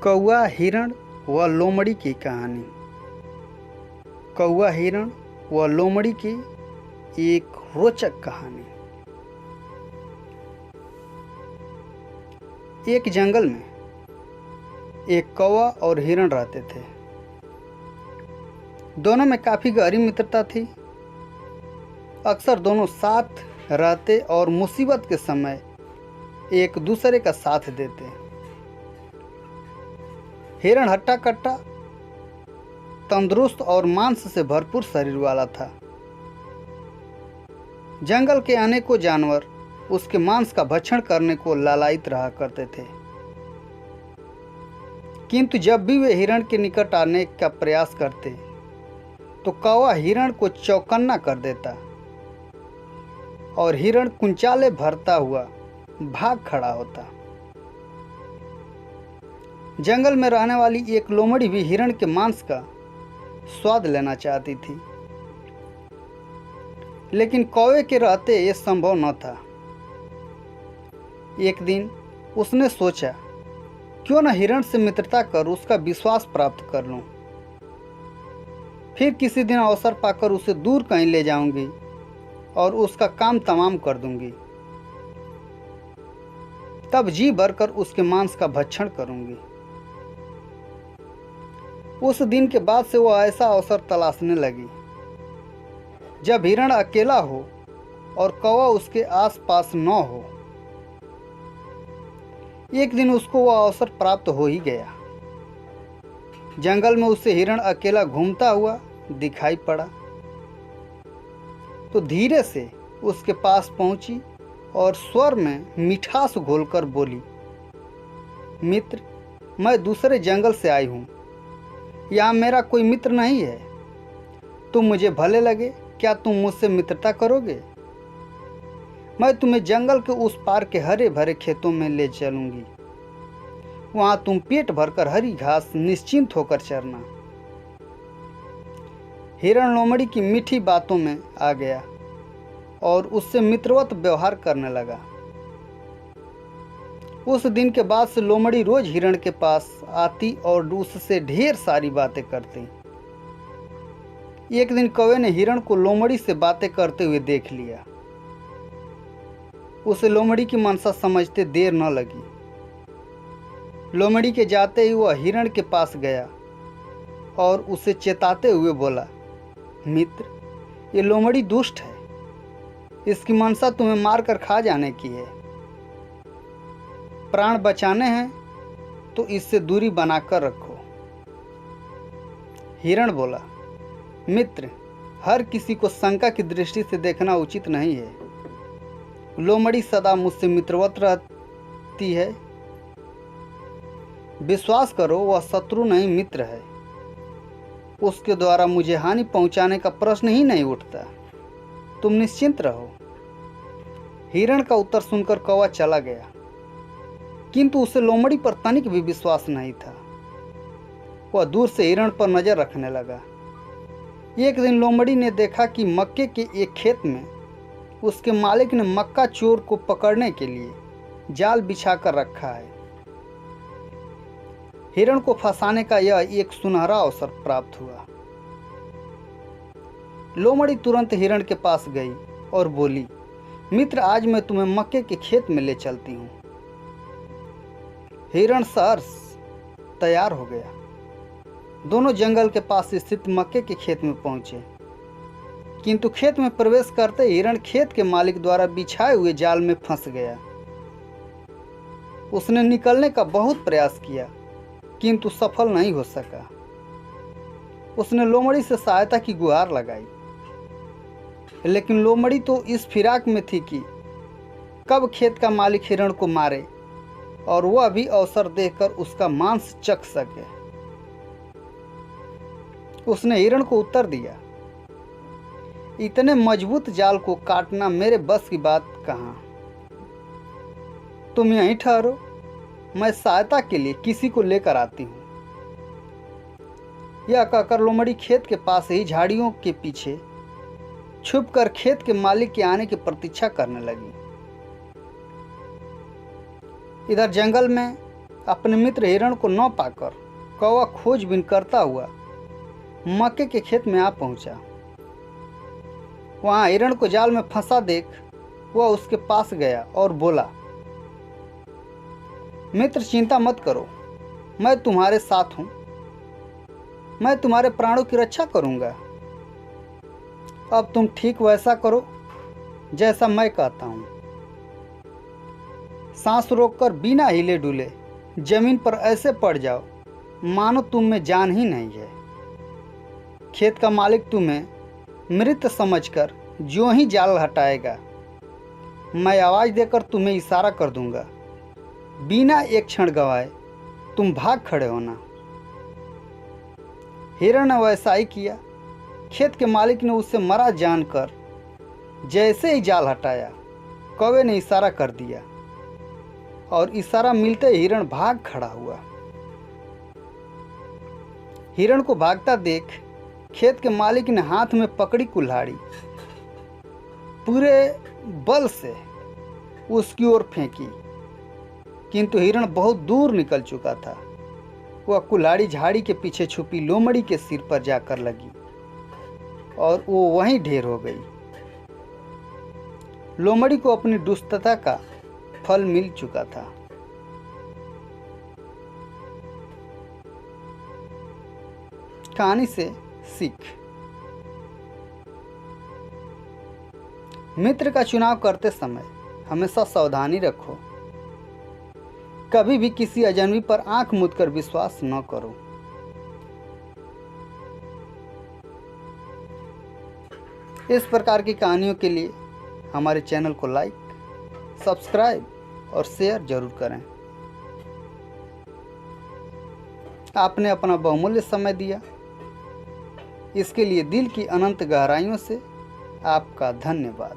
कौआ हिरण व लोमड़ी की कहानी। कौआ हिरण व लोमड़ी की एक रोचक कहानी। एक जंगल में एक कौआ और हिरण रहते थे। दोनों में काफ़ी गहरी मित्रता थी। अक्सर दोनों साथ रहते और मुसीबत के समय एक दूसरे का साथ देते। हिरण हट्टा कट्टा, तंदुरुस्त और मांस से भरपूर शरीर वाला था। जंगल के अनेकों जानवर उसके मांस का भक्षण करने को लालायित रहा करते थे, किंतु जब भी वे हिरण के निकट आने का प्रयास करते तो कौवा हिरण को चौकन्ना कर देता और हिरण कुंचाले भरता हुआ भाग खड़ा होता। जंगल में रहने वाली एक लोमड़ी भी हिरण के मांस का स्वाद लेना चाहती थी, लेकिन कौवे के रहते यह संभव न था। एक दिन उसने सोचा, क्यों न हिरण से मित्रता कर उसका विश्वास प्राप्त कर लूं। फिर किसी दिन अवसर पाकर उसे दूर कहीं ले जाऊंगी और उसका काम तमाम कर दूंगी। तब जी भरकर उसके मांस का भक्षण करूंगी। उस दिन के बाद से वह ऐसा अवसर तलाशने लगी जब हिरण अकेला हो और कौवा उसके आसपास न हो। एक दिन उसको वह अवसर प्राप्त हो ही गया। जंगल में उसे हिरण अकेला घूमता हुआ दिखाई पड़ा तो धीरे से उसके पास पहुंची और स्वर में मिठास घोलकर बोली, मित्र, मैं दूसरे जंगल से आई हूं। यहाँ मेरा कोई मित्र नहीं है। तुम मुझे भले लगे, क्या तुम मुझसे मित्रता करोगे? मैं तुम्हें जंगल के उस पार के हरे भरे खेतों में ले चलूंगी। वहां तुम पेट भरकर हरी घास निश्चिंत होकर चरना। हिरण लोमड़ी की मीठी बातों में आ गया और उससे मित्रवत व्यवहार करने लगा। उस दिन के बाद से लोमड़ी रोज हिरण के पास आती और उससे ढेर सारी बातें करती। एक दिन कौवे ने हिरण को लोमड़ी से बातें करते हुए देख लिया। उसे लोमड़ी की मनसा समझते देर न लगी। लोमड़ी के जाते ही वह हिरण के पास गया और उसे चेताते हुए बोला, मित्र, ये लोमड़ी दुष्ट है। इसकी मनसा तुम्हें मारकर खा जाने की है। प्राण बचाने हैं तो इससे दूरी बनाकर रखो। हिरण बोला, मित्र, हर किसी को शंका की दृष्टि से देखना उचित नहीं है। लोमड़ी सदा मुझसे मित्रवत रहती है। विश्वास करो, वह शत्रु नहीं मित्र है। उसके द्वारा मुझे हानि पहुंचाने का प्रश्न ही नहीं उठता। तुम निश्चिंत रहो। हिरण का उत्तर सुनकर कौवा चला गया, किंतु उसे लोमड़ी पर तनिक भी विश्वास नहीं था। वह दूर से हिरण पर नजर रखने लगा। एक दिन लोमड़ी ने देखा कि मक्के के एक खेत में उसके मालिक ने मक्का चोर को पकड़ने के लिए जाल बिछाकर रखा है। हिरण को फंसाने का यह एक सुनहरा अवसर प्राप्त हुआ। लोमड़ी तुरंत हिरण के पास गई और बोली, मित्र, आज मैं तुम्हें मक्के के खेत में ले चलती हूँ। हिरण सहर्ष तैयार हो गया। दोनों जंगल के पास स्थित मक्के के खेत में पहुंचे, किंतु खेत में प्रवेश करते हिरण खेत के मालिक द्वारा बिछाए हुए जाल में फंस गया। उसने निकलने का बहुत प्रयास किया, किंतु सफल नहीं हो सका। उसने लोमड़ी से सहायता की गुहार लगाई, लेकिन लोमड़ी तो इस फिराक में थी कि कब खेत का मालिक हिरण को मारे और वह भी अवसर देकर उसका मांस चख सके। उसने हिरण को उत्तर दिया, इतने मजबूत जाल को काटना मेरे बस की बात कहाँ। तुम यहीं ठहरो, मैं सहायता के लिए किसी को लेकर आती हूँ। यह कहकर लोमड़ी खेत के पास ही झाड़ियों के पीछे छुपकर खेत के मालिक के आने की प्रतीक्षा करने लगी। इधर जंगल में अपने मित्र हिरण को न पाकर कौवा खोजबीन करता हुआ मक्के के खेत में आ पहुंचा। वहां हिरण को जाल में फंसा देख वह उसके पास गया और बोला, मित्र चिंता मत करो, मैं तुम्हारे साथ हूं, मैं तुम्हारे प्राणों की रक्षा करूंगा। अब तुम ठीक वैसा करो जैसा मैं कहता हूं। सांस रोककर बिना हिले डुले जमीन पर ऐसे पड़ जाओ मानो तुम में जान ही नहीं है। खेत का मालिक तुम्हें मृत समझकर जो ही जाल हटाएगा, मैं आवाज़ देकर तुम्हें इशारा कर दूंगा। बिना एक क्षण गवाए तुम भाग खड़े होना। हिरण ने वैसा ही किया। खेत के मालिक ने उसे मरा जानकर जैसे ही जाल हटाया, कौवे ने इशारा कर दिया और इशारा मिलते ही हिरण भाग खड़ा हुआ। हिरण को भागता देख खेत के मालिक ने हाथ में पकड़ी कुल्हाड़ी पूरे बल से उसकी ओर फेंकी, किंतु हिरण बहुत दूर निकल चुका था। वह कुल्हाड़ी झाड़ी के पीछे छुपी लोमड़ी के सिर पर जाकर लगी और वो वहीं ढेर हो गई। लोमड़ी को अपनी दुष्टता का फल मिल चुका था। कहानी से सीख। मित्र का चुनाव करते समय हमेशा सावधानी रखो। कभी भी किसी अजनबी पर आंख मूंद कर विश्वास न करो। इस प्रकार की कहानियों के लिए हमारे चैनल को लाइक, सब्सक्राइब और शेयर जरूर करें। आपने अपना बहुमूल्य समय दिया, इसके लिए दिल की अनंत गहराइयों से आपका धन्यवाद।